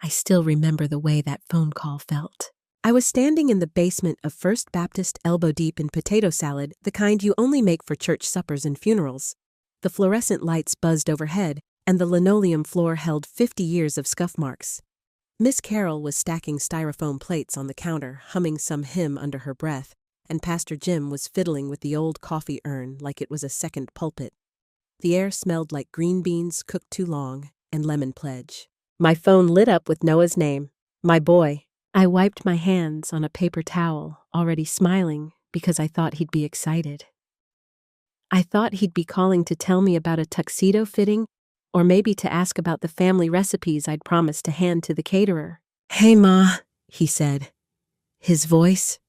I still remember the way that phone call felt. I was standing in the basement of First Baptist, elbow deep in potato salad, the kind you only make for church suppers and funerals. The fluorescent lights buzzed overhead, and the linoleum floor held 50 years of scuff marks. Miss Carroll was stacking styrofoam plates on the counter, humming some hymn under her breath, and Pastor Jim was fiddling with the old coffee urn like it was a second pulpit. The air smelled like green beans cooked too long and lemon pledge. My phone lit up with Noah's name, my boy. I wiped my hands on a paper towel, already smiling because I thought he'd be excited. I thought he'd be calling to tell me about a tuxedo fitting, or maybe to ask about the family recipes I'd promised to hand to the caterer. "Hey, Ma," he said. His voice,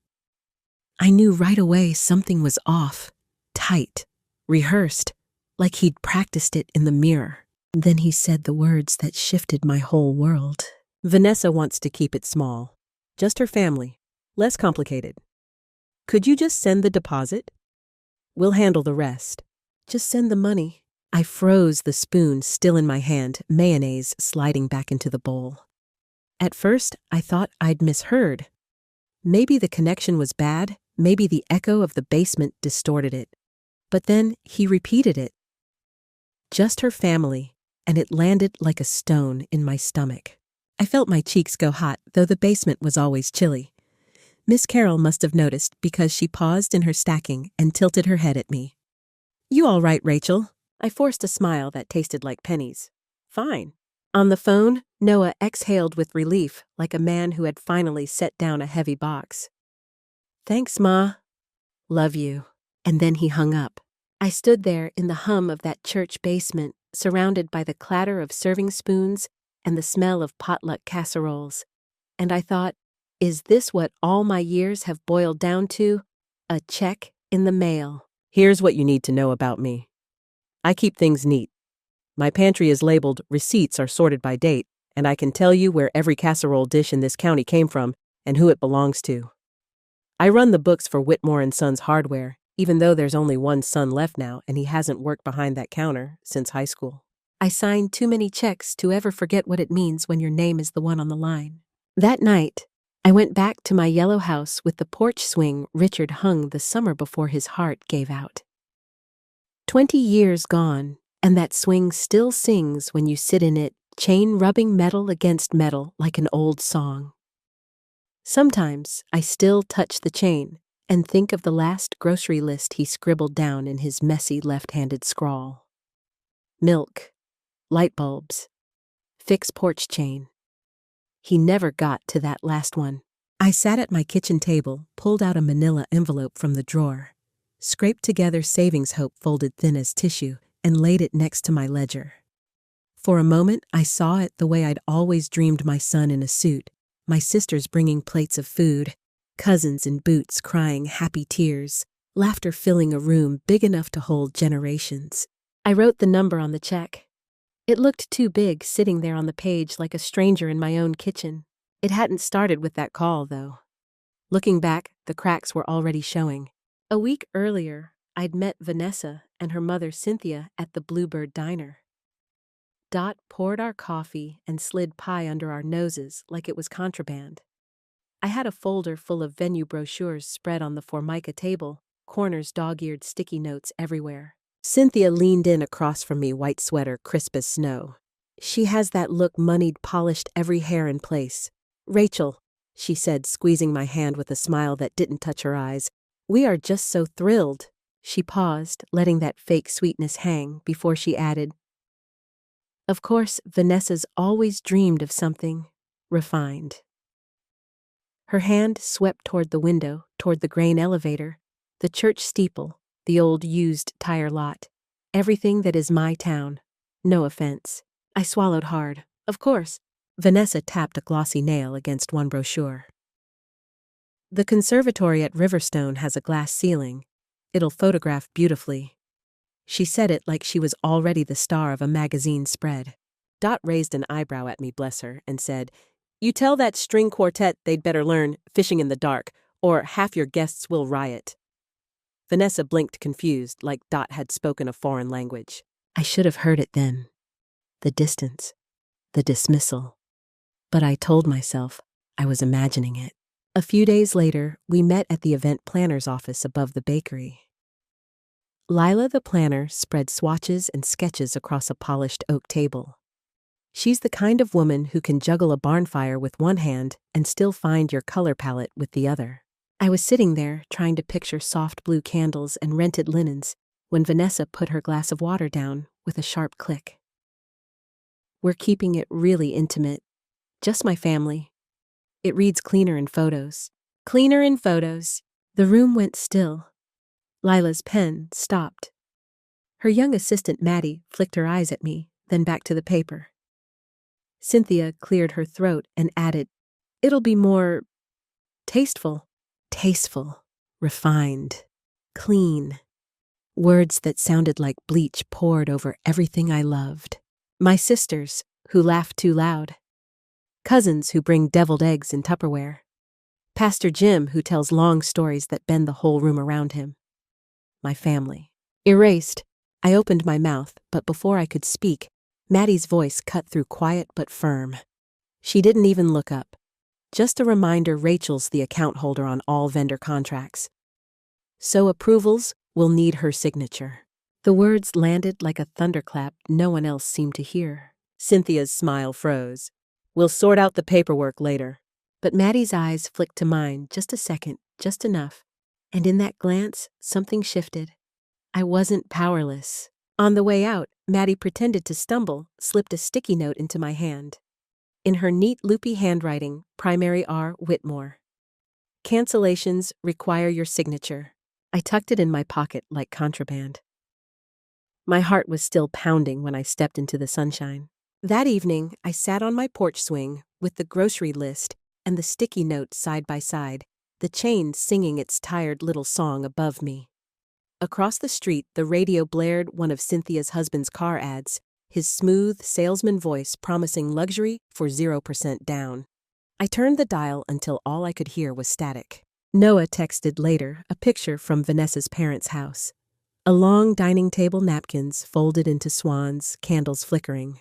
I knew right away something was off, tight, rehearsed, like he'd practiced it in the mirror. Then he said the words that shifted my whole world. "Vanessa wants to keep it small. Just her family. Less complicated. Could you just send the deposit? We'll handle the rest. Just send the money." I froze, the spoon still in my hand, mayonnaise sliding back into the bowl. At first, I thought I'd misheard. Maybe the connection was bad, maybe the echo of the basement distorted it. But then he repeated it. Just her family, and it landed like a stone in my stomach. I felt my cheeks go hot, though the basement was always chilly. Miss Carroll must have noticed because she paused in her stacking and tilted her head at me. "You all right, Rachel?" I forced a smile that tasted like pennies. "Fine." On the phone, Noah exhaled with relief, like a man who had finally set down a heavy box. "Thanks, Ma. Love you." And then he hung up. I stood there in the hum of that church basement, surrounded by the clatter of serving spoons and the smell of potluck casseroles. And I thought, is this what all my years have boiled down to? A check in the mail. "Here's what you need to know about me. I keep things neat. My pantry is labeled, receipts are sorted by date, and I can tell you where every casserole dish in this county came from and who it belongs to. I run the books for Whitmore and Sons Hardware, even though there's only one son left now and he hasn't worked behind that counter since high school. I sign too many checks to ever forget what it means when your name is the one on the line." That night, I went back to my yellow house with the porch swing Richard hung the summer before his heart gave out. 20 years gone, and that swing still sings when you sit in it, chain-rubbing metal against metal like an old song. Sometimes I still touch the chain and think of the last grocery list he scribbled down in his messy left-handed scrawl. Milk, light bulbs, fix porch chain. He never got to that last one. I sat at my kitchen table, pulled out a manila envelope from the drawer, scraped together savings hope folded thin as tissue, and laid it next to my ledger. For a moment, I saw it the way I'd always dreamed my son in a suit, my sisters bringing plates of food, cousins in boots crying happy tears, laughter filling a room big enough to hold generations. I wrote the number on the check. It looked too big sitting there on the page like a stranger in my own kitchen. It hadn't started with that call, though. Looking back, the cracks were already showing. A week earlier, I'd met Vanessa and her mother Cynthia at the Bluebird Diner. Dot poured our coffee and slid pie under our noses like it was contraband. I had a folder full of venue brochures spread on the Formica table, corners dog-eared sticky notes everywhere. Cynthia leaned in across from me, white sweater crisp as snow. She has that look moneyed, polished, every hair in place. "Rachel," she said, squeezing my hand with a smile that didn't touch her eyes, "we are just so thrilled." She paused, letting that fake sweetness hang, before she added, "Of course, Vanessa's always dreamed of something refined." Her hand swept toward the window, toward the grain elevator, the church steeple, the old used tire lot, everything that is my town. No offense. I swallowed hard. Of course. Vanessa tapped a glossy nail against one brochure. "The conservatory at Riverstone has a glass ceiling. It'll photograph beautifully." She said it like she was already the star of a magazine spread. Dot raised an eyebrow at me, bless her, and said, "You tell that string quartet they'd better learn Fishing in the Dark, or half your guests will riot." Vanessa blinked confused, like Dot had spoken a foreign language. I should have heard it then. The distance. The dismissal. But I told myself I was imagining it. A few days later, we met at the event planner's office above the bakery. Lila the planner spread swatches and sketches across a polished oak table. She's the kind of woman who can juggle a barn fire with one hand and still find your color palette with the other. I was sitting there trying to picture soft blue candles and rented linens when Vanessa put her glass of water down with a sharp click. We're keeping it really intimate. Just my family. It reads cleaner in photos. Cleaner in photos. The room went still. Lila's pen stopped. Her young assistant Maddie flicked her eyes at me, then back to the paper. Cynthia cleared her throat and added, "It'll be more tasteful." Tasteful, refined, clean. Words that sounded like bleach poured over everything I loved. My sisters, who laugh too loud. Cousins who bring deviled eggs in Tupperware. Pastor Jim who tells long stories that bend the whole room around him. My family. Erased, I opened my mouth, but before I could speak, Maddie's voice cut through quiet but firm. She didn't even look up. Just a reminder Rachel's the account holder on all vendor contracts. So approvals will need her signature. The words landed like a thunderclap no one else seemed to hear. Cynthia's smile froze. "We'll sort out the paperwork later." But Maddie's eyes flicked to mine just a second, just enough. And in that glance, something shifted. I wasn't powerless. On the way out, Maddie pretended to stumble, slipped a sticky note into my hand. In her neat, loopy handwriting, Primary R. Whitmore. "Cancellations require your signature." I tucked it in my pocket like contraband. My heart was still pounding when I stepped into the sunshine. That evening, I sat on my porch swing with the grocery list and the sticky note side by side, the chain singing its tired little song above me. Across the street, the radio blared one of Cynthia's husband's car ads, his smooth salesman voice promising luxury for 0% down. I turned the dial until all I could hear was static. Noah texted later a picture from Vanessa's parents' house. A long dining table napkins folded into swans, candles flickering.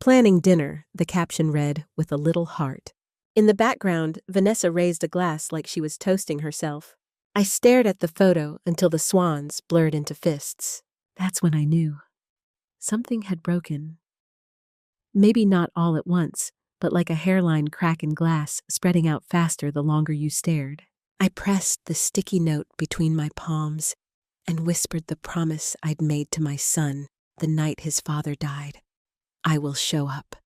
"Planning dinner," the caption read, with a little heart. In the background, Vanessa raised a glass like she was toasting herself. I stared at the photo until the swans blurred into fists. That's when I knew. Something had broken. Maybe not all at once, but like a hairline crack in glass, spreading out faster the longer you stared. I pressed the sticky note between my palms and whispered the promise I'd made to my son the night his father died. I will show up.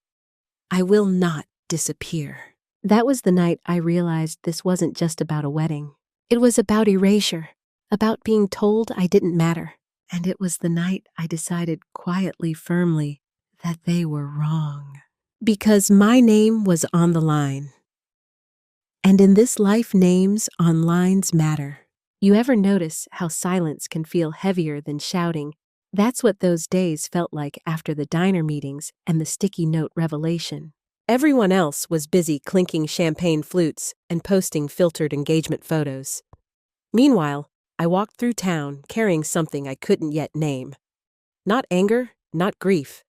I will not disappear. That was the night I realized this wasn't just about a wedding. It was about erasure, about being told I didn't matter. And it was the night I decided quietly, firmly, that they were wrong. Because my name was on the line. And in this life, names on lines matter. You ever notice how silence can feel heavier than shouting? That's what those days felt like after the diner meetings and the sticky note revelation. Everyone else was busy clinking champagne flutes and posting filtered engagement photos. Meanwhile, I walked through town carrying something I couldn't yet name. Not anger, not grief.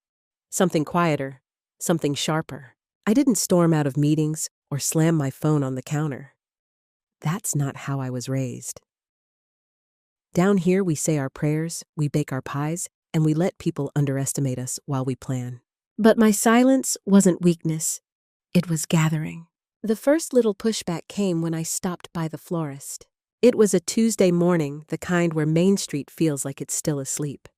Something quieter, something sharper. I didn't storm out of meetings or slam my phone on the counter. That's not how I was raised. Down here we say our prayers, we bake our pies, and we let people underestimate us while we plan. But my silence wasn't weakness. It was gathering. The first little pushback came when I stopped by the florist. It was a Tuesday morning, the kind where Main Street feels like it's still asleep.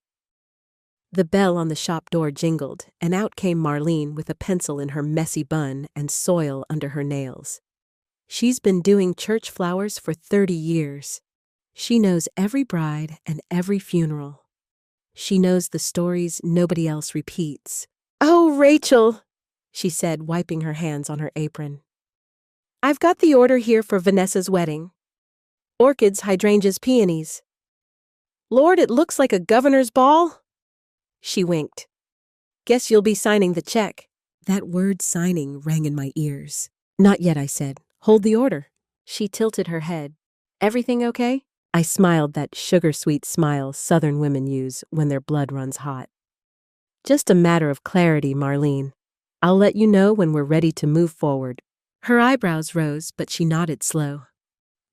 The bell on the shop door jingled, and out came Marlene with a pencil in her messy bun and soil under her nails. She's been doing church flowers for 30 years. She knows every bride and every funeral. She knows the stories nobody else repeats. "Oh, Rachel," she said, wiping her hands on her apron. "I've got the order here for Vanessa's wedding. Orchids, hydrangeas, peonies. Lord, it looks like a governor's ball." She winked. "Guess you'll be signing the check." That word signing rang in my ears. "Not yet," I said. "Hold the order." She tilted her head. "Everything okay?" I smiled that sugar-sweet smile Southern women use when their blood runs hot. "Just a matter of clarity, Marlene. I'll let you know when we're ready to move forward. Her eyebrows rose, but she nodded slow.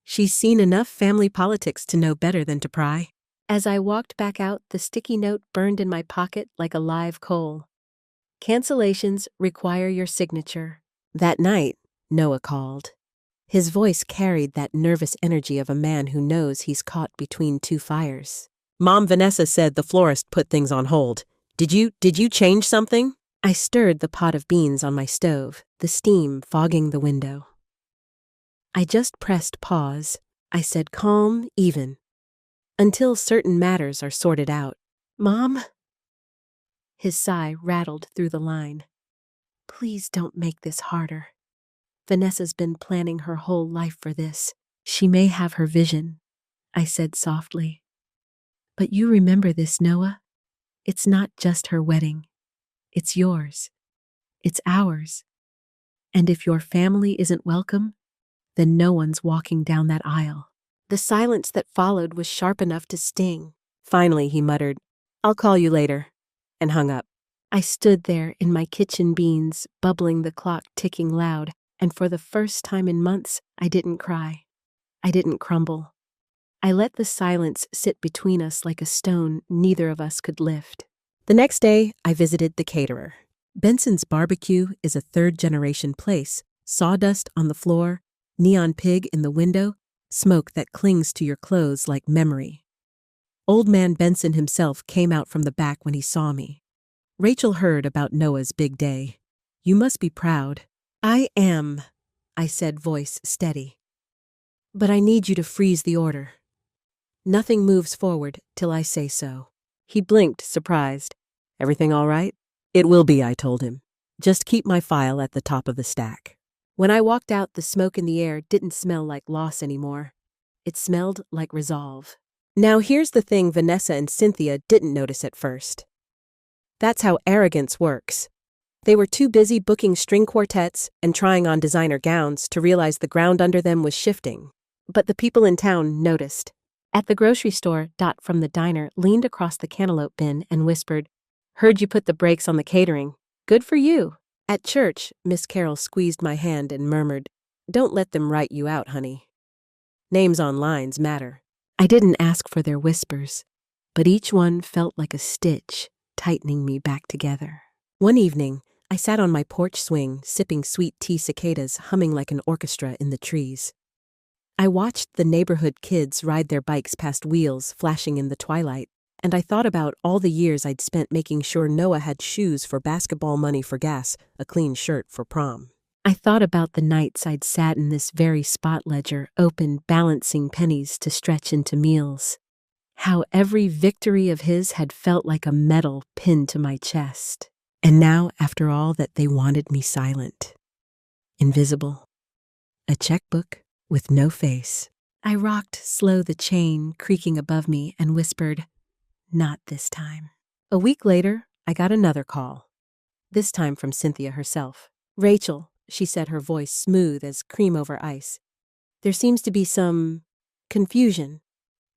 She's seen enough family politics to know better than to pry. As I walked back out, the sticky note burned in my pocket like a live coal. Cancellations require your signature. That night, Noah called. His voice carried that nervous energy of a man who knows he's caught between two fires. Mom, Vanessa said the florist put things on hold. Did you change something? I stirred the pot of beans on my stove, the steam fogging the window. I just pressed pause. I said calm, even. Until certain matters are sorted out. Mom? His sigh rattled through the line. Please don't make this harder. Vanessa's been planning her whole life for this. She may have her vision, I said softly. But you remember this, Noah? It's not just her wedding. It's yours. It's ours. And if your family isn't welcome, then no one's walking down that aisle. The silence that followed was sharp enough to sting. Finally, he muttered, I'll call you later, and hung up. I stood there in my kitchen beans, bubbling, the clock ticking loud, and for the first time in months, I didn't cry. I didn't crumble. I let the silence sit between us like a stone neither of us could lift. The next day, I visited the caterer. Benson's Barbecue is a third-generation place, sawdust on the floor, neon pig in the window, smoke that clings to your clothes like memory. Old man Benson himself came out from the back when he saw me. Rachel heard about Noah's big day. You must be proud. I am, I said, voice steady. But I need you to freeze the order. Nothing moves forward till I say so. He blinked, surprised. Everything all right? It will be, I told him. Just keep my file at the top of the stack. When I walked out, the smoke in the air didn't smell like loss anymore. It smelled like resolve. Now here's the thing Vanessa and Cynthia didn't notice at first. That's how arrogance works. They were too busy booking string quartets and trying on designer gowns to realize the ground under them was shifting. But the people in town noticed. At the grocery store, Dot from the diner leaned across the cantaloupe bin and whispered, Heard you put the brakes on the catering. Good for you. At church, Miss Carroll squeezed my hand and murmured, Don't let them write you out, honey. Names on lines matter. I didn't ask for their whispers, but each one felt like a stitch tightening me back together. One evening, I sat on my porch swing, sipping sweet tea, cicadas humming like an orchestra in the trees. I watched the neighborhood kids ride their bikes past wheels flashing in the twilight, and I thought about all the years I'd spent making sure Noah had shoes for basketball, money for gas, a clean shirt for prom. I thought about the nights I'd sat in this very spot ledger, open, balancing pennies to stretch into meals. How every victory of his had felt like a medal pinned to my chest. And now, after all that, they wanted me silent, invisible, a checkbook with no face. I rocked slow, the chain creaking above me, and whispered, Not this time. A week later, I got another call, this time from Cynthia herself. Rachel, she said, her voice smooth as cream over ice. There seems to be some confusion.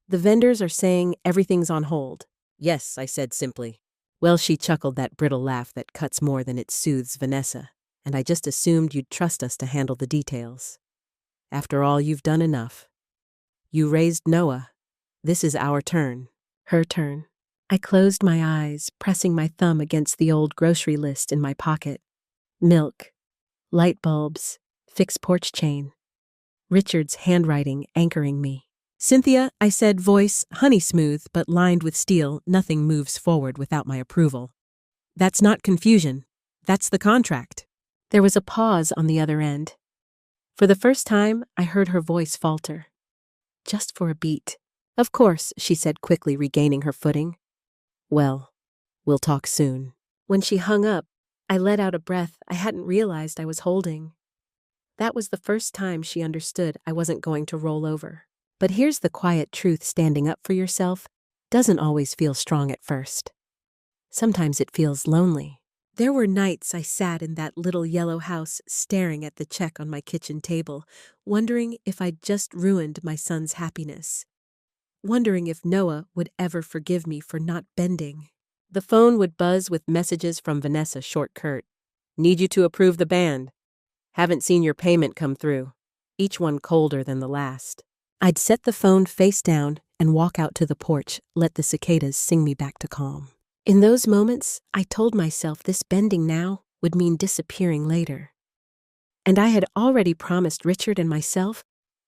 The vendors are saying everything's on hold. Yes, I said simply. Well, she chuckled, that brittle laugh that cuts more than it soothes, Vanessa, and I just assumed you'd trust us to handle the details. After all, you've done enough. You raised Noah. This is our turn. Her turn. I closed my eyes, pressing my thumb against the old grocery list in my pocket. Milk, light bulbs, fixed porch chain. Richard's handwriting anchoring me. Cynthia, I said, voice honey smooth but lined with steel, nothing moves forward without my approval. That's not confusion. That's the contract. There was a pause on the other end. For the first time, I heard her voice falter. Just for a beat. Of course, she said quickly, regaining her footing. Well, we'll talk soon. When she hung up, I let out a breath I hadn't realized I was holding. That was the first time she understood I wasn't going to roll over. But here's the quiet truth: standing up for yourself doesn't always feel strong at first. Sometimes it feels lonely. There were nights I sat in that little yellow house staring at the check on my kitchen table, wondering if I'd just ruined my son's happiness. Wondering if Noah would ever forgive me for not bending. The phone would buzz with messages from Vanessa, short, curt. Need you to approve the band. Haven't seen your payment come through. Each one colder than the last. I'd set the phone face down and walk out to the porch, let the cicadas sing me back to calm. In those moments, I told myself this bending now would mean disappearing later. And I had already promised Richard and myself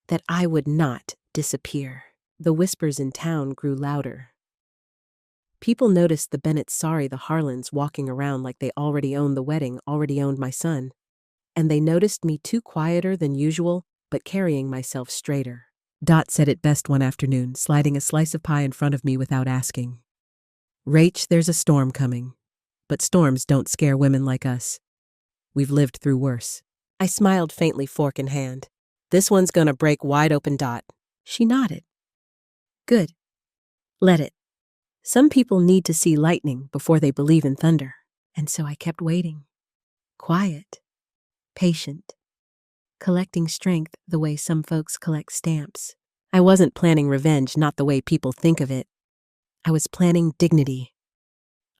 that I would not disappear. The whispers in town grew louder. People noticed the Bennetts, the Harlans, walking around like they already owned the wedding, already owned my son. And they noticed me too quieter than usual, but carrying myself straighter. Dot said it best one afternoon, sliding a slice of pie in front of me without asking. Rach, there's a storm coming. But storms don't scare women like us. We've lived through worse. I smiled faintly, fork in hand. This one's gonna break wide open, Dot. She nodded. Good. Let it. Some people need to see lightning before they believe in thunder. And so I kept waiting. Quiet. Patient. Collecting strength the way some folks collect stamps. I wasn't planning revenge, not the way people think of it. I was planning dignity.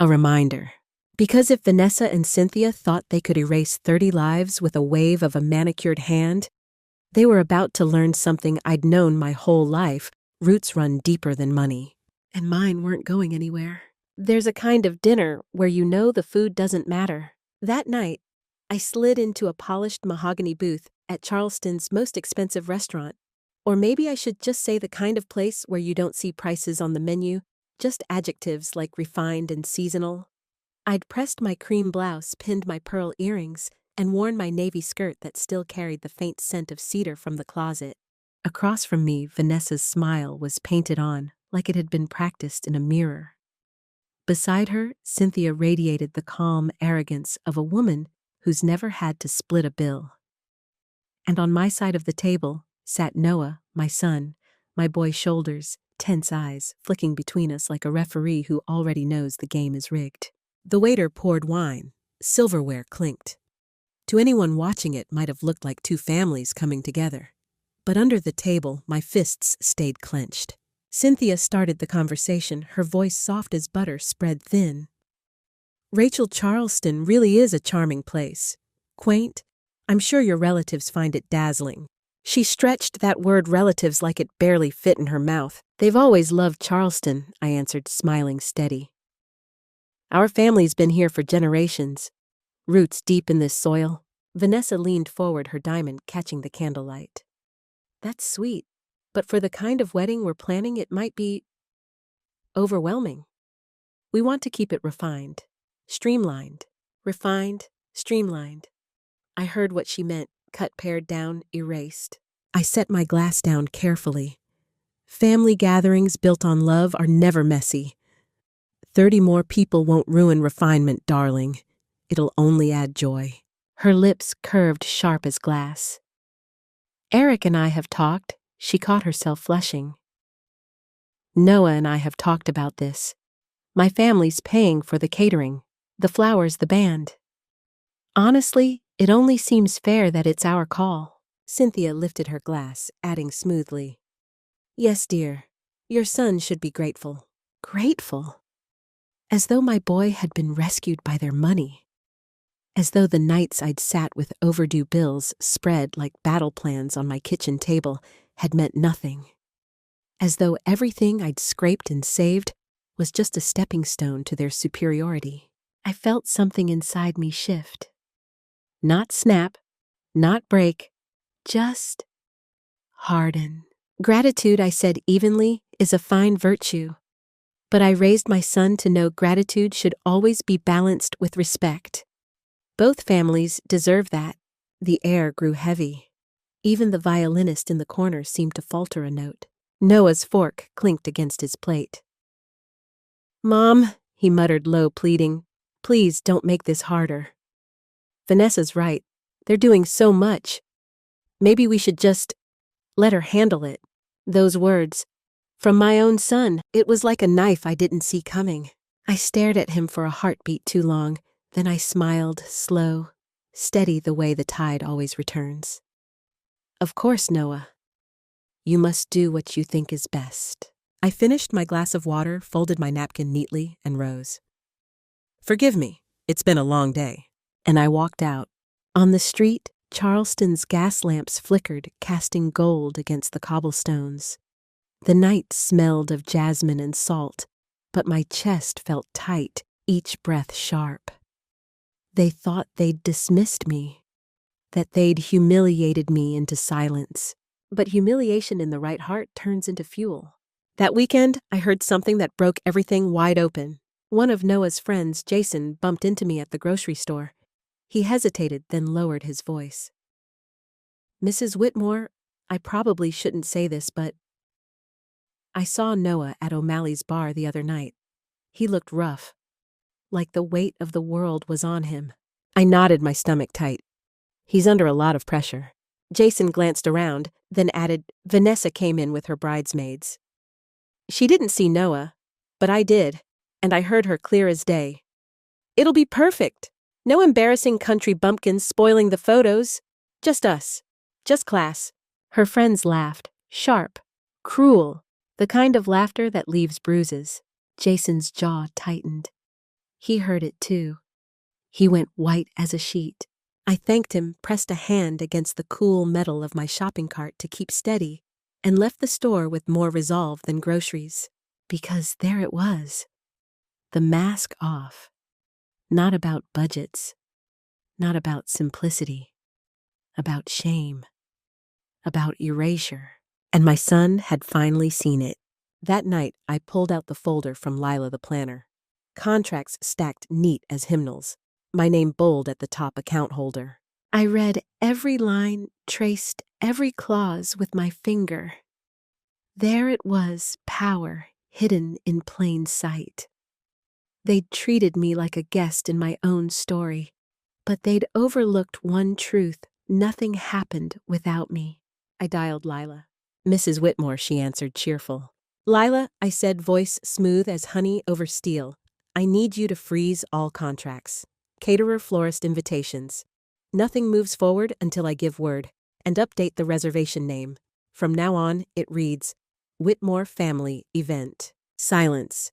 A reminder. Because if Vanessa and Cynthia thought they could erase 30 lives with a wave of a manicured hand, they were about to learn something I'd known my whole life: roots run deeper than money. And mine weren't going anywhere. There's a kind of dinner where you know the food doesn't matter. That night, I slid into a polished mahogany booth at Charleston's most expensive restaurant. Or maybe I should just say the kind of place where you don't see prices on the menu, just adjectives like refined and seasonal. I'd pressed my cream blouse, pinned my pearl earrings, and worn my navy skirt that still carried the faint scent of cedar from the closet. Across from me, Vanessa's smile was painted on, like it had been practiced in a mirror. Beside her, Cynthia radiated the calm arrogance of a woman who's never had to split a bill. And on my side of the table sat Noah, my son, my boy's shoulders, tense eyes, flicking between us like a referee who already knows the game is rigged. The waiter poured wine. Silverware clinked. To anyone watching it might have looked like two families coming together. But under the table, my fists stayed clenched. Cynthia started the conversation, her voice soft as butter spread thin. Rachel, Charleston really is a charming place. Quaint. I'm sure your relatives find it dazzling. She stretched that word relatives like it barely fit in her mouth. They've always loved Charleston, I answered, smiling steady. Our family's been here for generations. Roots deep in this soil. Vanessa leaned forward, her diamond catching the candlelight. That's sweet, but for the kind of wedding we're planning, it might be overwhelming. We want to keep it refined, streamlined, refined, streamlined. I heard what she meant, cut, pared down, erased. I set my glass down carefully. Family gatherings built on love are never messy. 30 more people won't ruin refinement, darling. It'll only add joy. Her lips curved sharp as glass. Eric and I have talked. She caught herself flushing. Noah and I have talked about this. My family's paying for the catering, the flowers, the band. Honestly, it only seems fair that it's our call. Cynthia lifted her glass, adding smoothly, Yes, dear, your son should be grateful. Grateful? As though my boy had been rescued by their money. As though the nights I'd sat with overdue bills spread like battle plans on my kitchen table had meant nothing. As though everything I'd scraped and saved was just a stepping stone to their superiority. I felt something inside me shift. Not snap, not break, just harden. Gratitude, I said evenly, is a fine virtue. But I raised my son to know gratitude should always be balanced with respect. Both families deserve that. The air grew heavy. Even the violinist in the corner seemed to falter a note. Noah's fork clinked against his plate. Mom, he muttered low, pleading, please don't make this harder. Vanessa's right. They're doing so much. Maybe we should just let her handle it. Those words, from my own son, it was like a knife I didn't see coming. I stared at him for a heartbeat too long. Then I smiled, slow, steady the way the tide always returns. Of course, Noah. You must do what you think is best. I finished my glass of water, folded my napkin neatly, and rose. Forgive me, it's been a long day. and I walked out. On the street, Charleston's gas lamps flickered, casting gold against the cobblestones. The night smelled of jasmine and salt, but my chest felt tight, each breath sharp. They thought they'd dismissed me, that they'd humiliated me into silence. But humiliation in the right heart turns into fuel. That weekend, I heard something that broke everything wide open. One of Noah's friends, Jason, bumped into me at the grocery store. He hesitated, then lowered his voice. "Mrs. Whitmore, I probably shouldn't say this, but I saw Noah at O'Malley's bar the other night. He looked rough, like the weight of the world was on him." I nodded, my stomach tight. "He's under a lot of pressure." Jason glanced around, then added, "Vanessa came in with her bridesmaids. She didn't see Noah, but I did, and I heard her clear as day. It'll be perfect. No embarrassing country bumpkins spoiling the photos. Just us. Just class." Her friends laughed, sharp, cruel, the kind of laughter that leaves bruises. Jason's jaw tightened. He heard it too. He went white as a sheet. I thanked him, pressed a hand against the cool metal of my shopping cart to keep steady, and left the store with more resolve than groceries. Because there it was. The mask off. Not about budgets. Not about simplicity. About shame. About erasure. And my son had finally seen it. That night, I pulled out the folder from Lila the planner. Contracts stacked neat as hymnals. My name bold at the top account holder. I read every line, traced every clause with my finger. There it was, power hidden in plain sight. They'd treated me like a guest in my own story, but they'd overlooked one truth: nothing happened without me. I dialed Lila. "Mrs. Whitmore," she answered, cheerful. "Lila," I said, voice smooth as honey over steel, "I need you to freeze all contracts. Caterer florist invitations. Nothing moves forward until I give word, and update the reservation name. From now on, it reads, Whitmore Family Event." Silence.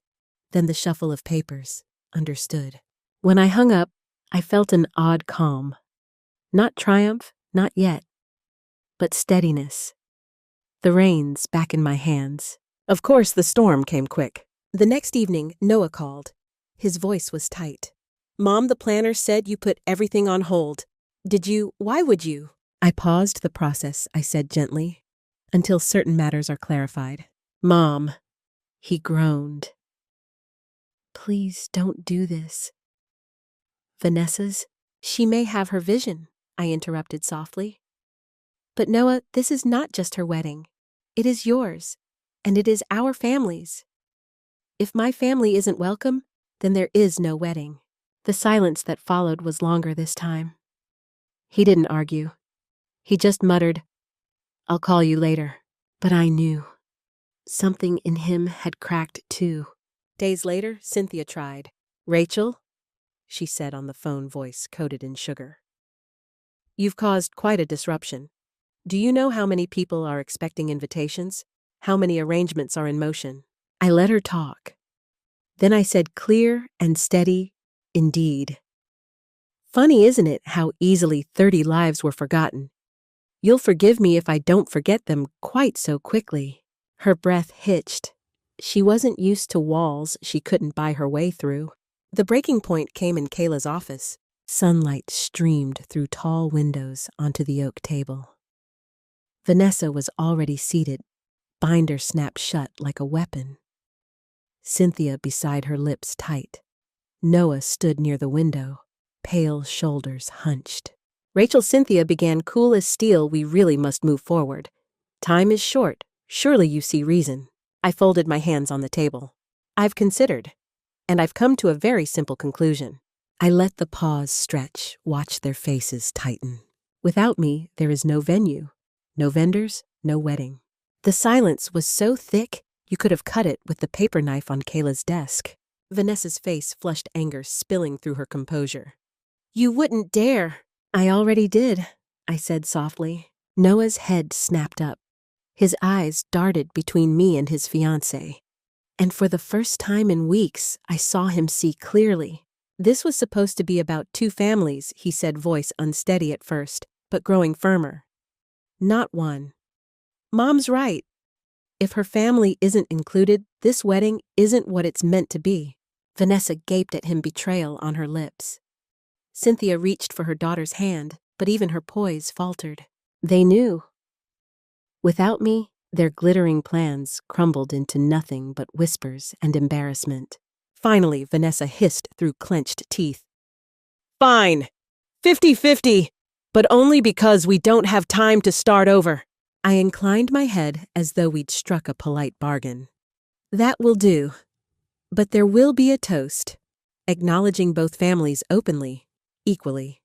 Then the shuffle of papers. Understood. When I hung up, I felt an odd calm. Not triumph, not yet, but steadiness. The reins back in my hands. Of course, the storm came quick. The next evening, Noah called. His voice was tight. "Mom, the planner said you put everything on hold. Did you? Why would you?" I paused the process, I said gently, "until certain matters are clarified." "Mom," he groaned. "Please don't do this." "Vanessa's? She may have her vision," I interrupted softly. "But Noah, this is not just her wedding. It is yours, and it is our family's. If my family isn't welcome, then there is no wedding." The silence that followed was longer this time. He didn't argue. He just muttered, "I'll call you later." But I knew. Something in him had cracked too. Days later, Cynthia tried. "Rachel," she said on the phone, voice coated in sugar. "You've caused quite a disruption. Do you know how many people are expecting invitations? How many arrangements are in motion?" I let her talk. Then I said, clear and steady, "Indeed. Funny, isn't it, how easily 30 lives were forgotten? You'll forgive me if I don't forget them quite so quickly." Her breath hitched. She wasn't used to walls she couldn't buy her way through. The breaking point came in Kayla's office. Sunlight streamed through tall windows onto the oak table. Vanessa was already seated, binder snapped shut like a weapon. Cynthia beside her, lips tight. Noah stood near the window, pale shoulders hunched. Rachel Cynthia began cool as steel. "We really must move forward. Time is short. Surely you see reason." I folded my hands on the table. "I've considered, and I've come to a very simple conclusion." I let the pause stretch, watch their faces tighten. Without me, there is no venue, no vendors, no wedding. The silence was so thick, you could have cut it with the paper knife on Kayla's desk. Vanessa's face flushed anger spilling through her composure. "You wouldn't dare." "I already did," I said softly. Noah's head snapped up. His eyes darted between me and his fiancée. And for the first time in weeks, I saw him see clearly. This was supposed to be about two families, he said, voice unsteady at first, but growing firmer. Not one. Mom's right. If her family isn't included, this wedding isn't what it's meant to be. Vanessa gaped at him, betrayal on her lips. Cynthia reached for her daughter's hand, but even her poise faltered. They knew. Without me, their glittering plans crumbled into nothing but whispers and embarrassment. Finally, Vanessa hissed through clenched teeth. Fine. 50-50. But only because we don't have time to start over. I inclined my head as though we'd struck a polite bargain. That will do. But there will be a toast, acknowledging both families openly, equally.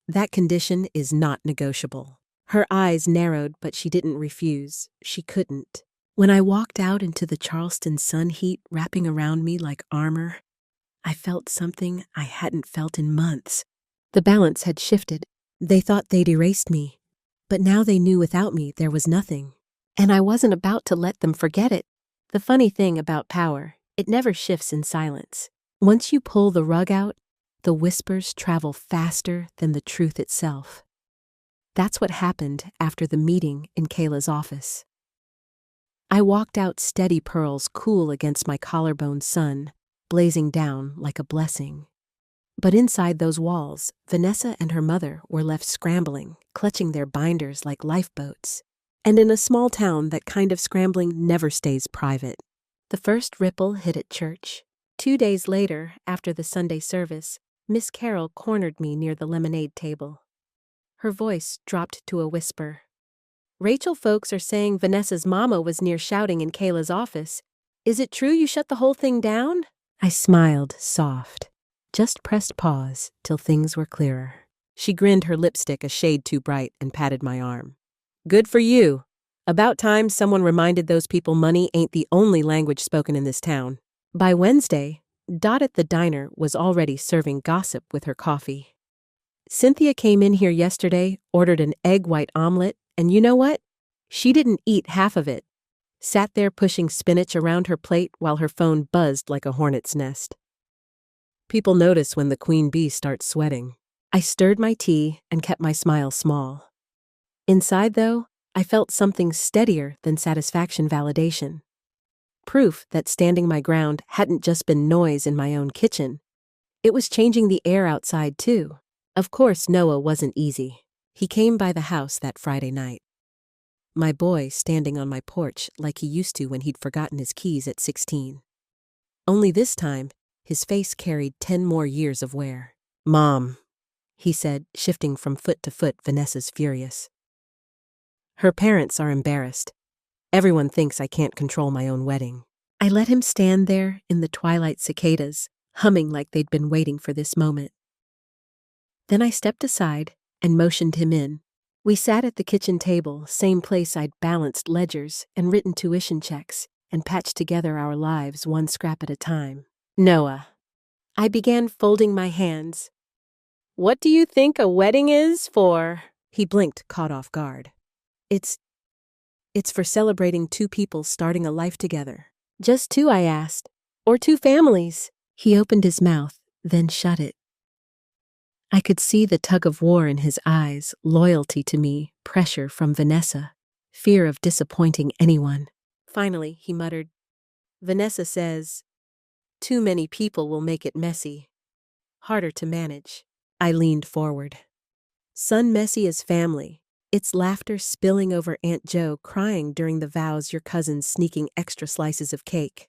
That condition is not negotiable. Her eyes narrowed, but she didn't refuse. She couldn't. When I walked out into the Charleston sun heat wrapping around me like armor, I felt something I hadn't felt in months. The balance had shifted. They thought they'd erased me, but now they knew without me there was nothing. And I wasn't about to let them forget it. The funny thing about power, it never shifts in silence. Once you pull the rug out, the whispers travel faster than the truth itself. That's what happened after the meeting in Kayla's office. I walked out, steady pearls cool against my collarbone, sun blazing down like a blessing. But inside those walls, Vanessa and her mother were left scrambling, clutching their binders like lifeboats. And in a small town, that kind of scrambling never stays private. The first ripple hit at church. 2 days later, after the Sunday service, Miss Carroll cornered me near the lemonade table. Her voice dropped to a whisper. Rachel, folks are saying Vanessa's mama was near shouting in Kayla's office. Is it true you shut the whole thing down? I smiled, soft. Just pressed pause till things were clearer. She grinned, her lipstick a shade too bright, and patted my arm. Good for you. About time someone reminded those people money ain't the only language spoken in this town. By Wednesday, Dot at the diner was already serving gossip with her coffee. Cynthia came in here yesterday, ordered an egg white omelet, and you know what? She didn't eat half of it. Sat there pushing spinach around her plate while her phone buzzed like a hornet's nest. People notice when the queen bee starts sweating. I stirred my tea and kept my smile small. Inside, though, I felt something steadier than satisfaction, validation. Proof that standing my ground hadn't just been noise in my own kitchen. It was changing the air outside, too. Of course, Noah wasn't easy. He came by the house that Friday night. My boy standing on my porch like he used to when he'd forgotten his keys at 16. Only this time, his face carried 10 more years of wear. Mom, he said, shifting from foot to foot. Vanessa's furious. Her parents are embarrassed. Everyone thinks I can't control my own wedding. I let him stand there in the twilight cicadas, humming like they'd been waiting for this moment. Then I stepped aside and motioned him in. We sat at the kitchen table, same place I'd balanced ledgers and written tuition checks and patched together our lives one scrap at a time. Noah. I began, folding my hands. What do you think a wedding is for? He blinked, caught off guard. It's for celebrating two people starting a life together. Just two, I asked. Or two families? He opened his mouth, then shut it. I could see the tug of war in his eyes, loyalty to me, pressure from Vanessa, fear of disappointing anyone. Finally, he muttered, Vanessa says, too many people will make it messy. Harder to manage. I leaned forward. Son, messy as family. It's laughter spilling over Aunt Jo crying during the vows, your cousins sneaking extra slices of cake.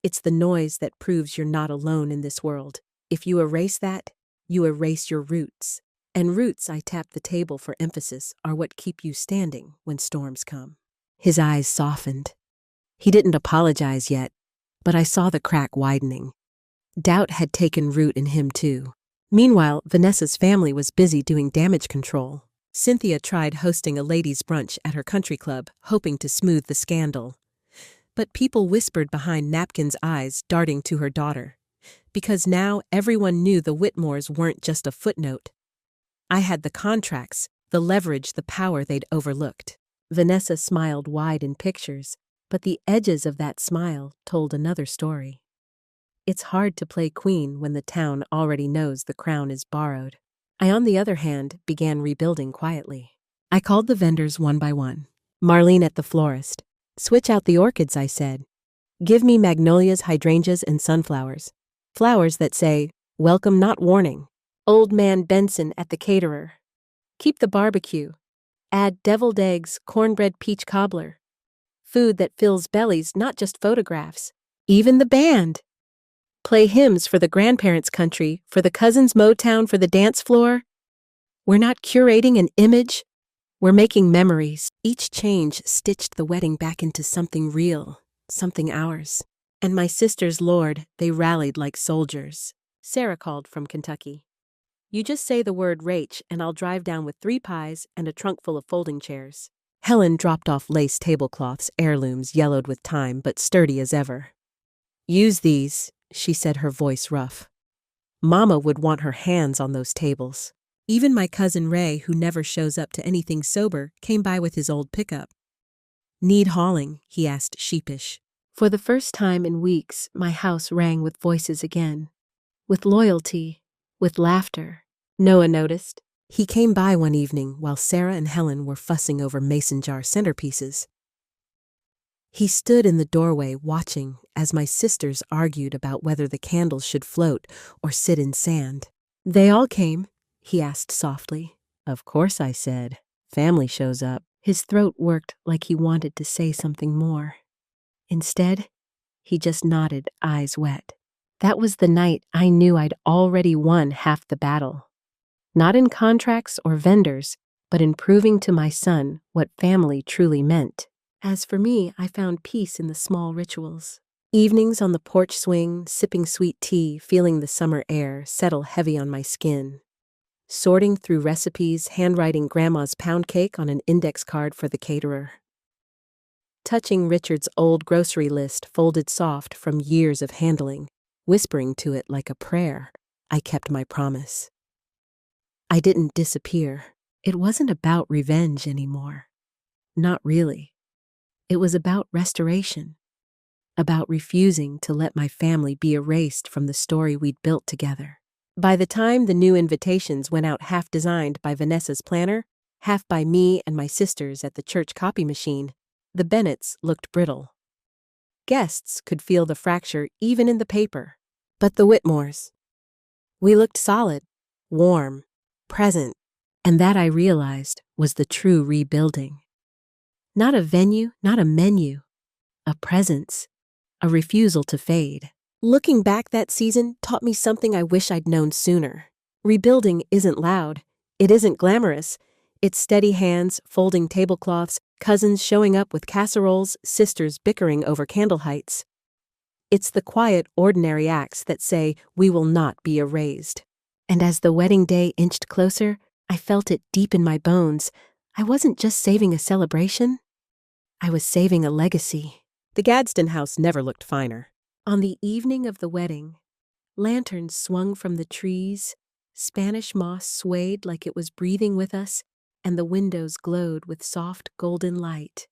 It's the noise that proves you're not alone in this world. If you erase that, you erase your roots. And roots, I tapped the table for emphasis, are what keep you standing when storms come. His eyes softened. He didn't apologize yet, but I saw the crack widening. Doubt had taken root in him too. Meanwhile, Vanessa's family was busy doing damage control. Cynthia tried hosting a ladies' brunch at her country club, hoping to smooth the scandal. But people whispered behind napkins, eyes darting to her daughter. Because now everyone knew the Whitmores weren't just a footnote. I had the contracts, the leverage, the power they'd overlooked. Vanessa smiled wide in pictures, but the edges of that smile told another story. It's hard to play queen when the town already knows the crown is borrowed. I, on the other hand, began rebuilding quietly. I called the vendors one by one. Marlene at the florist. Switch out the orchids, I said. Give me magnolias, hydrangeas, and sunflowers. Flowers that say, welcome not warning. Old man Benson at the caterer. Keep the barbecue. Add deviled eggs, cornbread peach cobbler. Food that fills bellies, not just photographs. Even the band. Play hymns for the grandparents' country, for the cousins' Motown, for the dance floor. We're not curating an image. We're making memories. Each change stitched the wedding back into something real, something ours. And my sisters, Lord, they rallied like soldiers. Sarah called from Kentucky. You just say the word Rach and I'll drive down with 3 pies and a trunk full of folding chairs. Helen dropped off lace tablecloths, heirlooms yellowed with time but sturdy as ever. Use these, she said, her voice rough. Mama would want her hands on those tables. Even my cousin Ray, who never shows up to anything sober, came by with his old pickup. Need hauling? He asked, sheepish. For the first time in weeks, my house rang with voices again. With loyalty, with laughter. Noah noticed. He came by one evening while Sarah and Helen were fussing over mason jar centerpieces. He stood in the doorway watching as my sisters argued about whether the candles should float or sit in sand. They all came, he asked softly. Of course, I said. Family shows up. His throat worked like he wanted to say something more. Instead, he just nodded, eyes wet. That was the night I knew I'd already won half the battle. Not in contracts or vendors, but in proving to my son what family truly meant. As for me, I found peace in the small rituals. Evenings on the porch swing, sipping sweet tea, feeling the summer air settle heavy on my skin. Sorting through recipes, handwriting Grandma's pound cake on an index card for the caterer. Touching Richard's old grocery list folded soft from years of handling, whispering to it like a prayer, I kept my promise. I didn't disappear. It wasn't about revenge anymore. Not really. It was about restoration. About refusing to let my family be erased from the story we'd built together. By the time the new invitations went out half designed by Vanessa's planner, half by me and my sisters at the church copy machine, the Bennetts looked brittle. Guests could feel the fracture even in the paper. But the Whitmores, we looked solid, warm, present, and that I realized was the true rebuilding. Not a venue, not a menu, a presence, a refusal to fade. Looking back that season taught me something I wish I'd known sooner. Rebuilding isn't loud, it isn't glamorous. It's steady hands, folding tablecloths, cousins showing up with casseroles, sisters bickering over candle heights. It's the quiet, ordinary acts that say, we will not be erased. And as the wedding day inched closer, I felt it deep in my bones. I wasn't just saving a celebration. I was saving a legacy. The Gadsden house never looked finer. On the evening of the wedding, lanterns swung from the trees, Spanish moss swayed like it was breathing with us, and the windows glowed with soft golden light.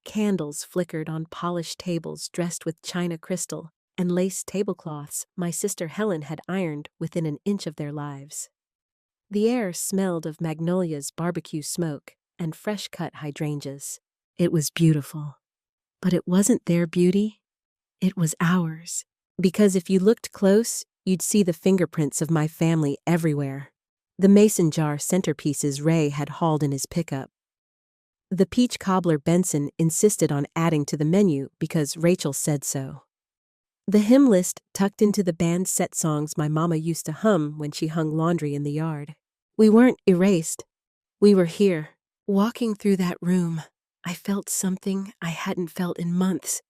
Candles flickered on polished tables dressed with china crystal and lace tablecloths my sister Helen had ironed within an inch of their lives. The air smelled of magnolias, barbecue smoke, and fresh-cut hydrangeas. It was beautiful. But it wasn't their beauty. It was ours. Because if you looked close, you'd see the fingerprints of my family everywhere. The mason jar centerpieces Ray had hauled in his pickup. The peach cobbler Benson insisted on adding to the menu because Rachel said so. The hymn list tucked into the band's set songs my mama used to hum when she hung laundry in the yard. We weren't erased. We were here. Walking through that room, I felt something I hadn't felt in months.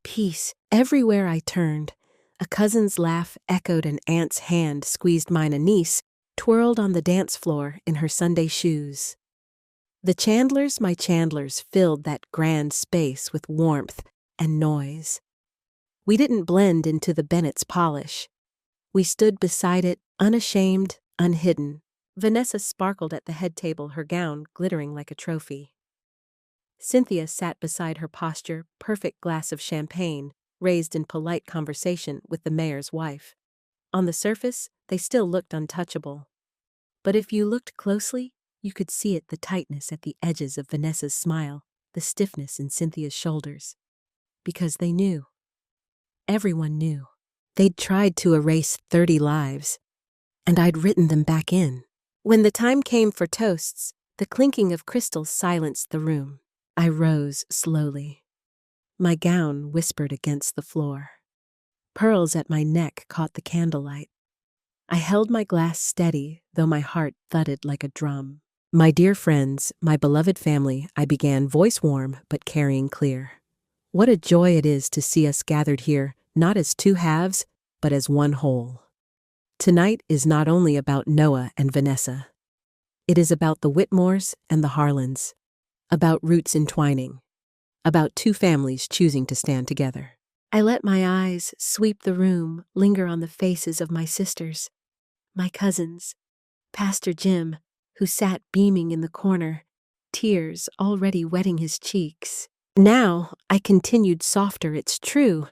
Peace. Everywhere I turned, a cousin's laugh echoed, an aunt's hand squeezed mine, a niece twirled on the dance floor in her Sunday shoes. The Chandlers, my Chandlers, filled that grand space with warmth and noise. We didn't blend into the Bennetts' polish. We stood beside it, unashamed, unhidden. Vanessa sparkled at the head table, her gown glittering like a trophy. Cynthia sat beside her posture, perfect glass of champagne, raised in polite conversation with the mayor's wife. On the surface, they still looked untouchable. But if you looked closely, you could see the tightness at the edges of Vanessa's smile, the stiffness in Cynthia's shoulders. Because they knew. Everyone knew. They'd tried to erase 30 lives, and I'd written them back in. When the time came for toasts, the clinking of crystals silenced the room. I rose slowly. My gown whispered against the floor. Pearls at my neck caught the candlelight. I held my glass steady, though my heart thudded like a drum. My dear friends, my beloved family, I began, voice warm but carrying clear. What a joy it is to see us gathered here, not as two halves, but as one whole. Tonight is not only about Noah and Vanessa. It is about the Whitmores and the Harlans, about roots entwining, about two families choosing to stand together. I let my eyes sweep the room, linger on the faces of my sisters, my cousins, Pastor Jim, who sat beaming in the corner, tears already wetting his cheeks. Now, I continued softer, it's true.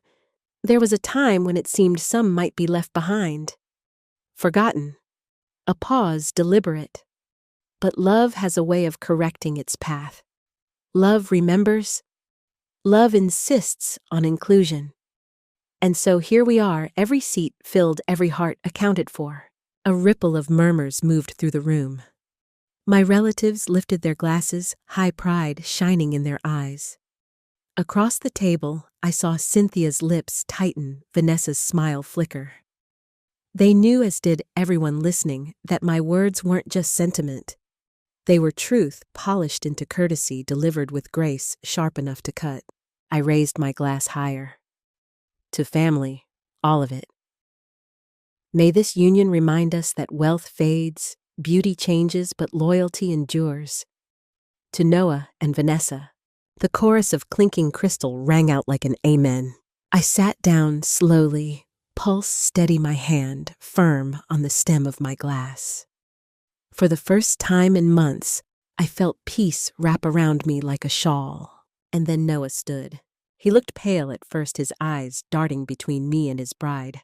There was a time when it seemed some might be left behind. Forgotten. A pause deliberate. But love has a way of correcting its path. Love remembers. Love insists on inclusion. And so here we are, every seat filled, every heart accounted for. A ripple of murmurs moved through the room. My relatives lifted their glasses, high pride shining in their eyes. Across the table, I saw Cynthia's lips tighten, Vanessa's smile flicker. They knew, as did everyone listening, that my words weren't just sentiment. They were truth polished into courtesy, delivered with grace sharp enough to cut. I raised my glass higher. To family, all of it. May this union remind us that wealth fades, beauty changes, but loyalty endures. To Noah and Vanessa, the chorus of clinking crystal rang out like an amen. I sat down slowly, pulse steady, my hand firm on the stem of my glass. For the first time in months, I felt peace wrap around me like a shawl. And then Noah stood. He looked pale at first, his eyes darting between me and his bride.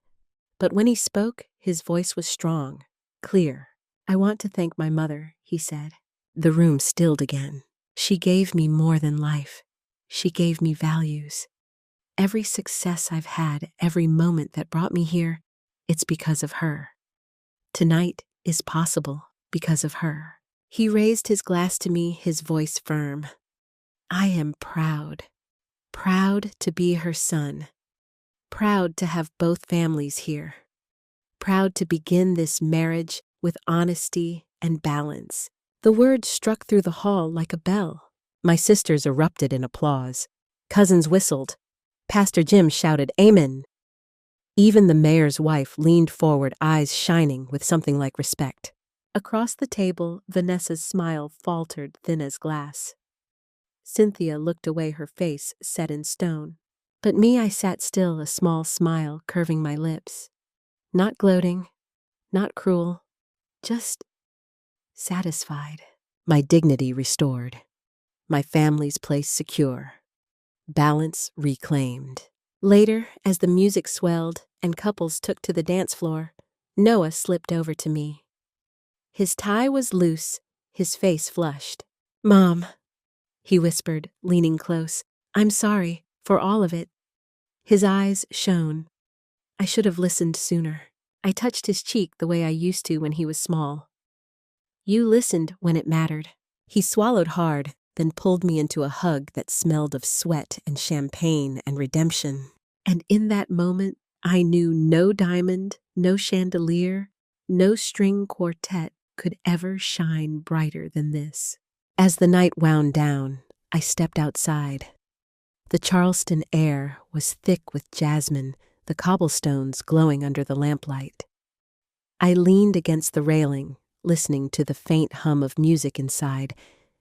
But when he spoke, his voice was strong, clear. I want to thank my mother, he said. The room stilled again. She gave me more than life. She gave me values. Every success I've had, every moment that brought me here, it's because of her. Tonight is possible because of her. He raised his glass to me, his voice firm. I am proud. Proud to be her son. Proud to have both families here. Proud to begin this marriage with honesty and balance. The words struck through the hall like a bell. My sisters erupted in applause. Cousins whistled. Pastor Jim shouted, "Amen." Even the mayor's wife leaned forward, eyes shining with something like respect. Across the table, Vanessa's smile faltered, thin as glass. Cynthia looked away, her face set in stone. But me, I sat still, a small smile curving my lips. Not gloating, not cruel, just satisfied. My dignity restored. My family's place secure. Balance reclaimed. Later, as the music swelled and couples took to the dance floor, Noah slipped over to me. His tie was loose, his face flushed. "Mom," he whispered, leaning close, "I'm sorry for all of it." His eyes shone. I should have listened sooner. I touched his cheek the way I used to when he was small. You listened when it mattered. He swallowed hard, then pulled me into a hug that smelled of sweat and champagne and redemption. And in that moment, I knew no diamond, no chandelier, no string quartet could ever shine brighter than this. As the night wound down, I stepped outside. The Charleston air was thick with jasmine, the cobblestones glowing under the lamplight. I leaned against the railing, listening to the faint hum of music inside,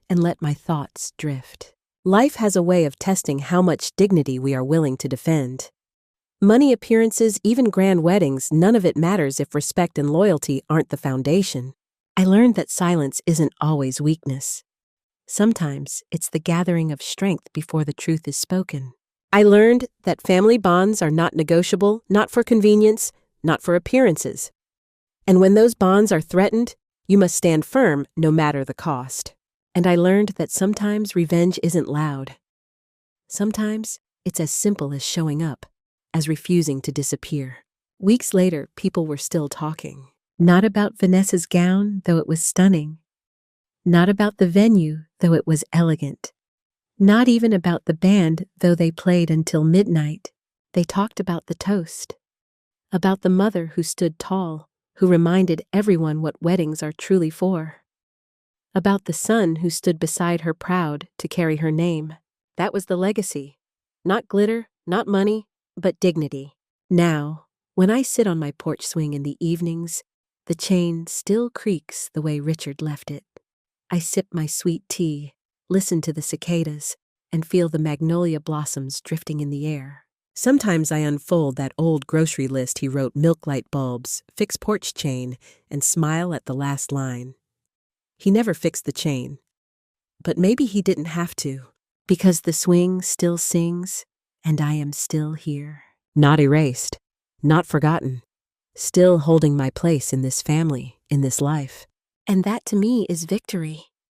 and let my thoughts drift. Life has a way of testing how much dignity we are willing to defend. Money, appearances, even grand weddings, none of it matters if respect and loyalty aren't the foundation. I learned that silence isn't always weakness. Sometimes it's the gathering of strength before the truth is spoken. I learned that family bonds are not negotiable, not for convenience, not for appearances. And when those bonds are threatened, you must stand firm no matter the cost. And I learned that sometimes revenge isn't loud. Sometimes it's as simple as showing up, as refusing to disappear. Weeks later, people were still talking. Not about Vanessa's gown, though it was stunning. Not about the venue, though it was elegant. Not even about the band, though they played until midnight. They talked about the toast. About the mother who stood tall, who reminded everyone what weddings are truly for. About the son who stood beside her proud to carry her name. That was the legacy. Not glitter, not money, but dignity. Now, when I sit on my porch swing in the evenings, the chain still creaks the way Richard left it. I sip my sweet tea, listen to the cicadas, and feel the magnolia blossoms drifting in the air. Sometimes I unfold that old grocery list he wrote: milk light bulbs, fix porch chain, and smile at the last line. He never fixed the chain. But maybe he didn't have to, because the swing still sings, and I am still here. Not erased, not forgotten, still holding my place in this family, in this life. And that to me is victory.